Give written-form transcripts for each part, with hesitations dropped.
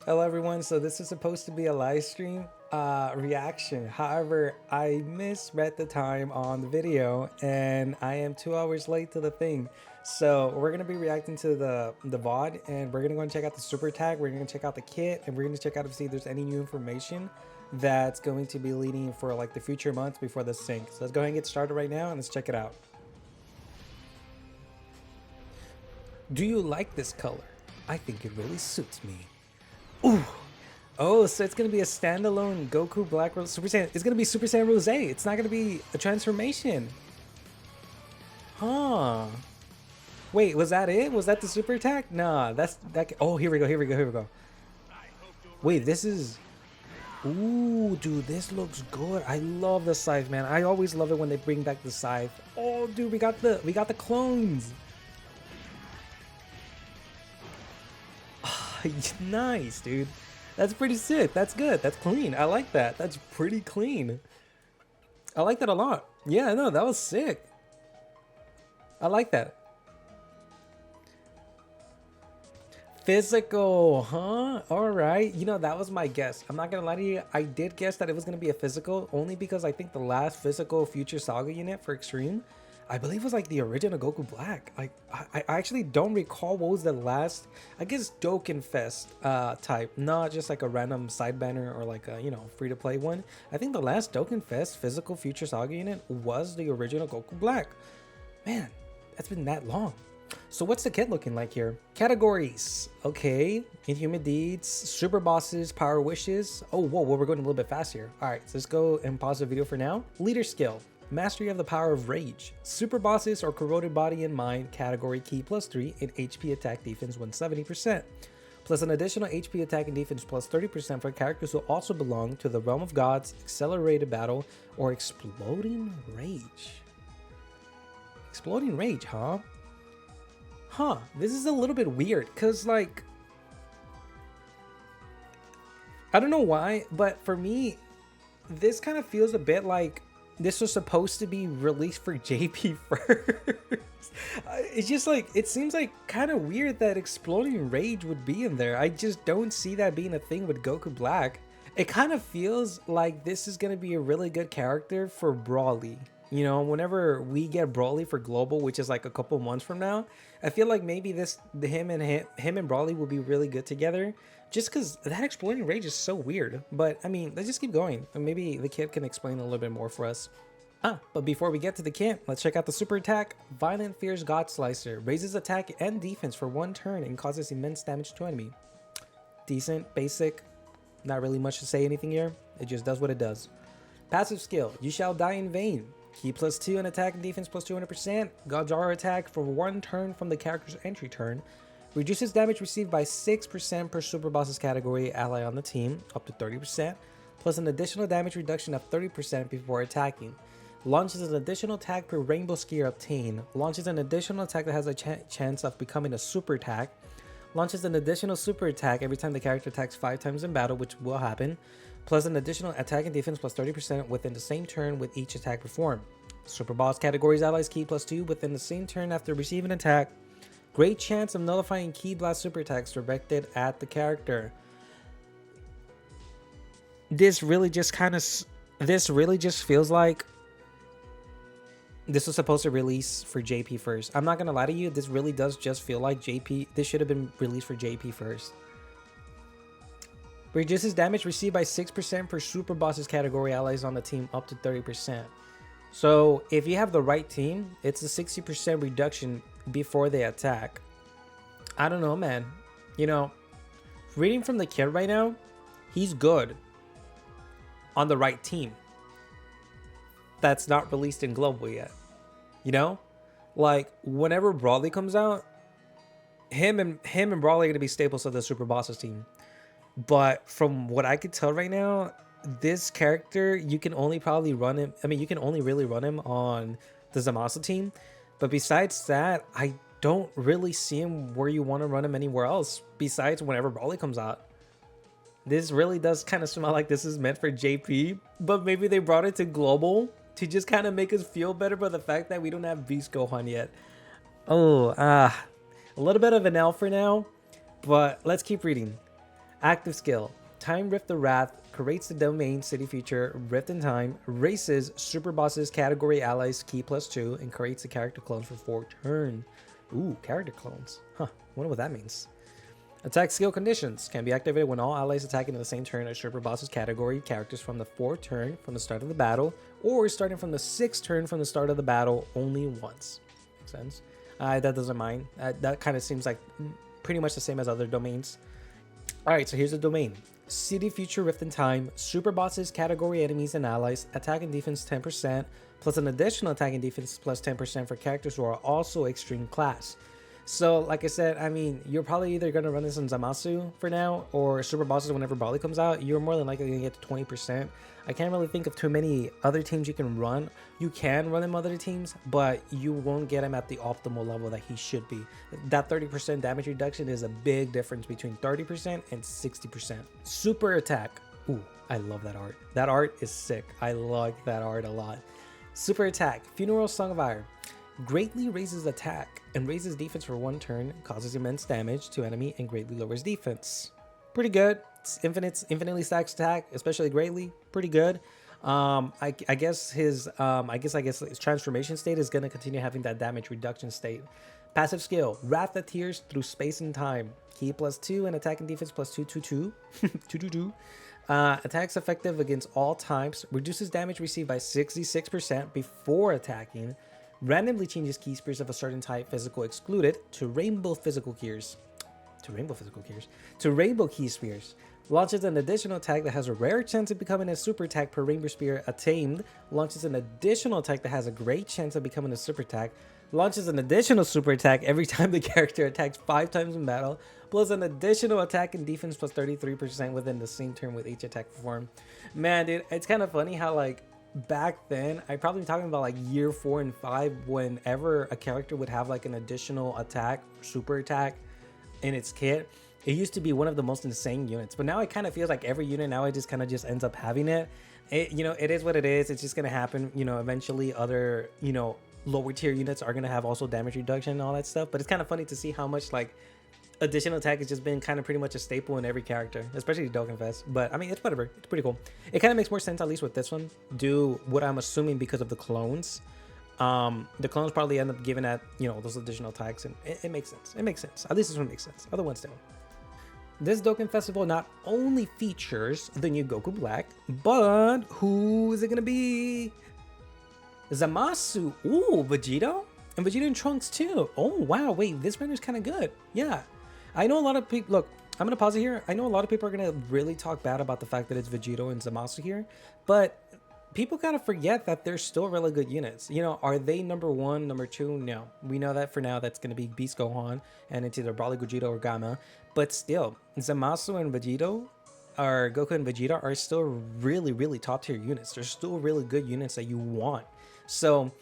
Hello everyone, so this is supposed to be a live stream reaction. However, I misread the time on the video and I am 2 hours late to the thing. So we're gonna be reacting to the VOD and we're gonna go and check out the super tag, we're gonna check out the kit, and we're gonna check out to see if there's any new information that's going to be leading for like the future months before the sync. So let's go ahead and get started right now and let's check it out. Do you like this color? I think it really suits me. Ooh. Oh, so it's gonna be a standalone Goku Black Super Saiyan. It's gonna be Super Saiyan Rose. It's not gonna be a transformation. Huh. Wait, was that it? Was that the super attack? Nah, that's that. Oh, here we go. Here we go. Here we go. Wait, this is. Ooh, dude, this looks good. I love the scythe, man. I always love it when they bring back the scythe. Oh, dude, we got the clones. Nice, dude. That's pretty sick. That's good. That's clean. I like that. That's pretty clean. I like that a lot. Yeah, no, that was sick. I like that. Physical, huh? All right. You know, that was my guess. I'm not gonna lie to you. I did guess that it was gonna be a physical only because I think the last physical Future Saga unit for Extreme, I believe, was like the original Goku Black. Like, I actually don't recall what was the last, I guess, Dokkan Fest type, not just like a random side banner or like a, you know, free to play one. I think the last Dokkan Fest physical Future Saga unit was the original Goku Black. Man, that's been that long. So what's the kit looking like here? Categories. Okay. Inhuman Deeds, Super Bosses, Power Wishes. Oh, whoa, well, we're going a little bit fast here. All right, so let's go and pause the video for now. Leader skill. Mastery of the power of rage. Super bosses or corroded body and mind category key +3 in HP attack defense 170%. Plus an additional HP attack and defense plus 30% for characters who also belong to the realm of gods, accelerated battle, or exploding rage. Exploding rage, huh? Huh, this is a little bit weird because, like, I don't know why, but for me, this kind of feels a bit like this was supposed to be released for JP first. It's just like, it seems like kind of weird that Exploding Rage would be in there. I just don't see that being a thing with Goku Black. It kind of feels like this is going to be a really good character for Brawly. You know, whenever we get Brawly for Global, which is like a couple months from now, I feel like maybe him and Brawly will be really good together. Just because that Exploding Rage is so weird. But I mean, let's just keep going. And maybe the kid can explain a little bit more for us. But before we get to the kit, let's check out the super attack. Violent Fierce God Slicer raises attack and defense for 1 turn and causes immense damage to enemy. Decent, basic, not really much to say anything here. It just does what it does. Passive skill, You Shall Die in Vain. Key +2 and attack and defense plus 200%. Gajara attack for 1 turn from the character's entry turn. Reduces damage received by 6% per super boss's category ally on the team, up to 30%, plus an additional damage reduction of 30% before attacking. Launches an additional attack per rainbow skier obtained. Launches an additional attack that has a chance of becoming a super attack. Launches an additional super attack every time the character attacks 5 times in battle, which will happen, plus an additional attack and defense plus 30% within the same turn with each attack performed. Super boss categories allies key +2 within the same turn after receiving an attack. Great chance of nullifying key blast super attacks directed at the character. This really just feels like this was supposed to release for JP first. I'm not gonna lie to you, this really does just feel like this should have been released for JP first. Reduces damage received by 6% per super bosses category allies on the team, up to 30%. So if you have the right team, it's a 60% reduction before they attack. I don't know, man. You know, reading from the kid right now, he's good on the right team that's not released in global yet. You know, like whenever Brawly comes out, him and Brawly are gonna be staples of the super bosses team. But from what I could tell right now, this character, you can only probably run him. I mean, you can only really run him on the Zamasu team. But besides that, I don't really see him where you want to run him anywhere else besides whenever Brawly comes out. This really does kind of smell like this is meant for JP, but maybe they brought it to global to just kind of make us feel better about the fact that we don't have Beast Gohan yet. Oh, a little bit of an L for now, but let's keep reading. Active skill. Time Rift the Wrath creates the domain city feature Rift in Time, races super bosses category allies key +2, and creates the character clones for 4 turns. Ooh, character clones. Huh, wonder what that means. Attack skill conditions can be activated when all allies attacking in the same turn are super bosses category characters from the 4th turn from the start of the battle, or starting from the 6th turn from the start of the battle only once. Makes sense? That doesn't mind. That kind of seems like pretty much the same as other domains. Alright, so here's the domain. City Future Rift in Time, super bosses, category enemies, and allies, attack and defense 10%, plus an additional attack and defense plus 10% for characters who are also extreme class. So, like I said, I mean, you're probably either going to run this in Zamasu for now, or super bosses whenever Bali comes out. You're more than likely going to get to 20%. I can't really think of too many other teams you can run. You can run him other teams, but you won't get him at the optimal level that he should be. That 30% damage reduction is a big difference between 30% and 60%. Super attack. Ooh, I love that art. That art is sick. I like that art a lot. Super attack. Funeral Song of Ire. Greatly raises attack and raises defense for 1 turn, causes immense damage to enemy, and greatly lowers defense. Pretty good. It's infinitely stacks attack, especially greatly. Pretty good. I guess his his transformation state is gonna continue having that damage reduction state. Passive skill: Wrath that tears through space and time. Key +2 and attack and defense +2, 2, 2. Attacks effective against all types. Reduces damage received by 66% before attacking. Randomly changes key spears of a certain type, physical excluded, to rainbow physical gears. To rainbow key spears. Launches an additional attack that has a rare chance of becoming a super attack per rainbow spear attained. Launches an additional attack that has a great chance of becoming a super attack. Launches an additional super attack every time the character attacks 5 times in battle. Plus an additional attack and defense plus 33% within the same turn with each attack performed. Man, dude, it's kind of funny how like back then, I probably talking about like year 4 and 5, whenever a character would have like an additional attack, super attack in its kit, it used to be one of the most insane units. But now it kind of feels like every unit now it just kind of just ends up having it. It is what it is. It's just gonna happen. Eventually other lower tier units are gonna have also damage reduction and all that stuff. But it's kind of funny to see how much like additional attack has just been kind of pretty much a staple in every character, especially Dokkan Fest. But I mean, it's whatever. It's pretty cool. It kind of makes more sense, at least with this one, do what I'm assuming because of the clones. The clones probably end up giving that, those additional attacks, and it makes sense. It makes sense. At least this one makes sense. Other ones don't. This Dokkan Festival not only features the new Goku Black, but who is it gonna be? Zamasu. Ooh, Vegeta? And Vegeta and Trunks too. Oh wow, wait, this banner's kind of good. Yeah. I know a lot of people, look, I'm going to pause it here. I know a lot of people are going to really talk bad about the fact that it's Vegito and Zamasu here, but people kind of forget that they're still really good units. Are they number 1, number 2? No. We know that for now that's going to be Beast Gohan, and it's either Broly Gogeta or Gamma, but still, Zamasu and Vegito, or Goku and Vegeta, are still really, really top tier units. They're still really good units that you want. So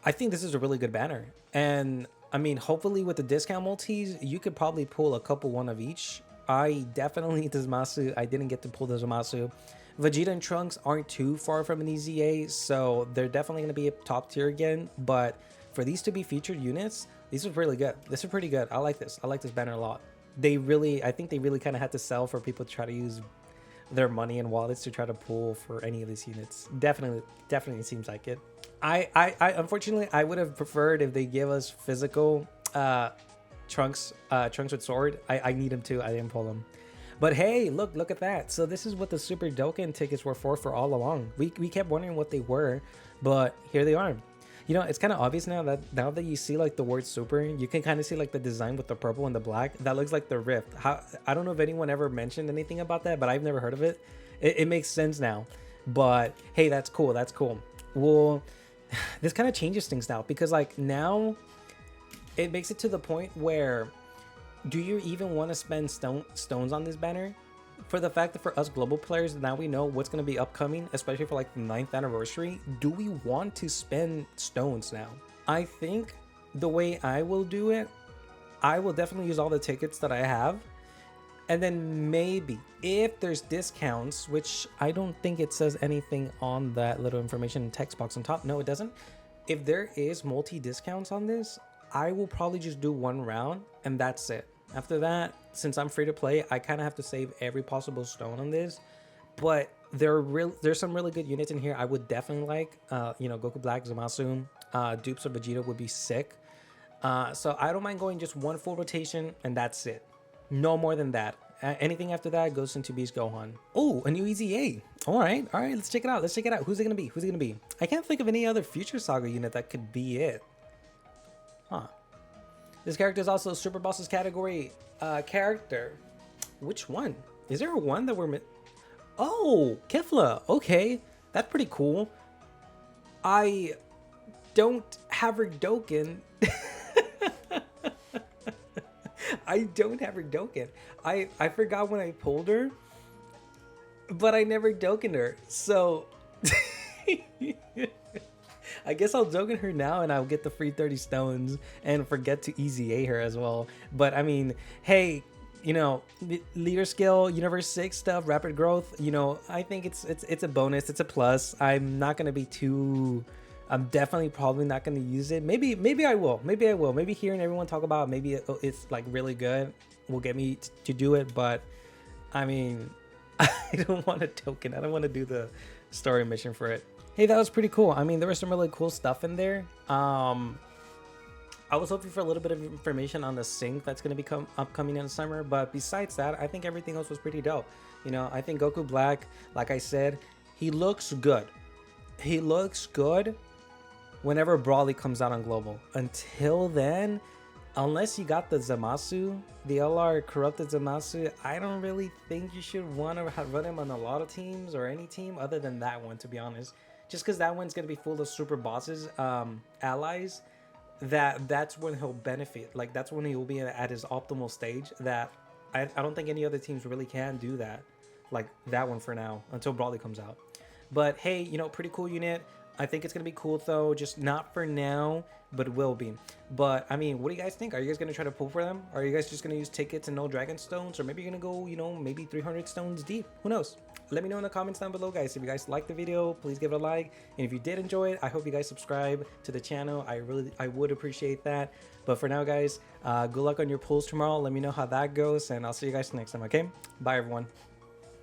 I think this is a really good banner, and I mean, hopefully with the discount multis, you could probably pull a couple one of each. I definitely need the Zamasu. I didn't get to pull the Zamasu. Vegeta and Trunks aren't too far from an EZA, so they're definitely going to be a top tier again. But for these to be featured units, these are really good. This is pretty good. I like this. I like this banner a lot. I think they really kind of had to sell for people to try to use their money and wallets to try to pull for any of these units. Definitely seems like it. I unfortunately I would have preferred if they give us physical Trunks with sword. I need him too. I didn't pull him, but hey, look at that. So this is what the Super Dokkan tickets were for all along. We kept wondering what they were, but here they are. It's kind of obvious now that you see like the word super, you can kind of see like the design with the purple and the black. That looks like the Rift. I don't know if anyone ever mentioned anything about that, but I've never heard of it. It makes sense now. But hey, that's cool. That's cool. Well, this kind of changes things now, because like now it makes it to the point where, do you even want to spend stones on this banner? For the fact that for us global players, now we know what's going to be upcoming, especially for like the 9th anniversary. Do we want to spend stones now? I think the way I will do it, I will definitely use all the tickets that I have. And then maybe if there's discounts, which I don't think it says anything on that little information text box on top. No, it doesn't. If there is multi discounts on this, I will probably just do one round and that's it. After that, since I'm free to play, I kind of have to save every possible stone on this. But there's some really good units in here. I would definitely like, you know, Goku Black, Zamasu, dupes of Vegeta would be sick. So I don't mind going just one full rotation, and that's it. No more than that. Anything after that goes into Beast Gohan. Oh, a new EZA. All right, let's check it out. Let's check it out. Who's it gonna be? Who's it gonna be? I can't think of any other Future Saga unit that could be it. Huh. This character is also Super Bosses category character. Which one? Is there a one that we're... Oh, Kefla. Okay, that's pretty cool. I don't have her Dokkan. I don't have her Dokkan. I forgot when I pulled her, but I never Dokkaned her. So I guess I'll Dokkan her now and I'll get the free 30 stones and forget to EZA her as well. But I mean, hey, you know, leader skill, universe 6 stuff, rapid growth, you know, I think it's a bonus, it's a plus. I'm not gonna be too... I'm definitely probably not going to use it. Maybe I will. Maybe hearing everyone talk about maybe it's like really good will get me to do it. But I mean, I don't want a token. I don't want to do the story mission for it. Hey, that was pretty cool. I mean, there was some really cool stuff in there. I was hoping for a little bit of information on the sync that's going to be upcoming in the summer. But besides that, I think everything else was pretty dope. You know, I think Goku Black, like I said, he looks good. He looks good whenever Brawly comes out on global. Until then, unless you got the Zamasu, the LR corrupted Zamasu, I don't really think you should want to run him on a lot of teams or any team other than that one, to be honest. Just because that one's going to be full of super bosses, allies, that's when he'll benefit. Like, that's when he will be at his optimal stage. That I don't think any other teams really can do that. Like that one for now, until Brawly comes out. But hey, you know, pretty cool unit. I think it's going to be cool though, just not for now, but it will be. But I mean, what do you guys think? Are you guys going to try to pull for them? Are you guys just going to use tickets and no dragon stones? Or maybe you're going to go, you know, maybe 300 stones deep? Who knows? Let me know in the comments down below, guys. If you guys liked the video, please give it a like. And if you did enjoy it, I hope you guys subscribe to the channel. I would appreciate that. But for now, guys, good luck on your pulls tomorrow. Let me know how that goes, and I'll see you guys next time, okay? Bye, everyone.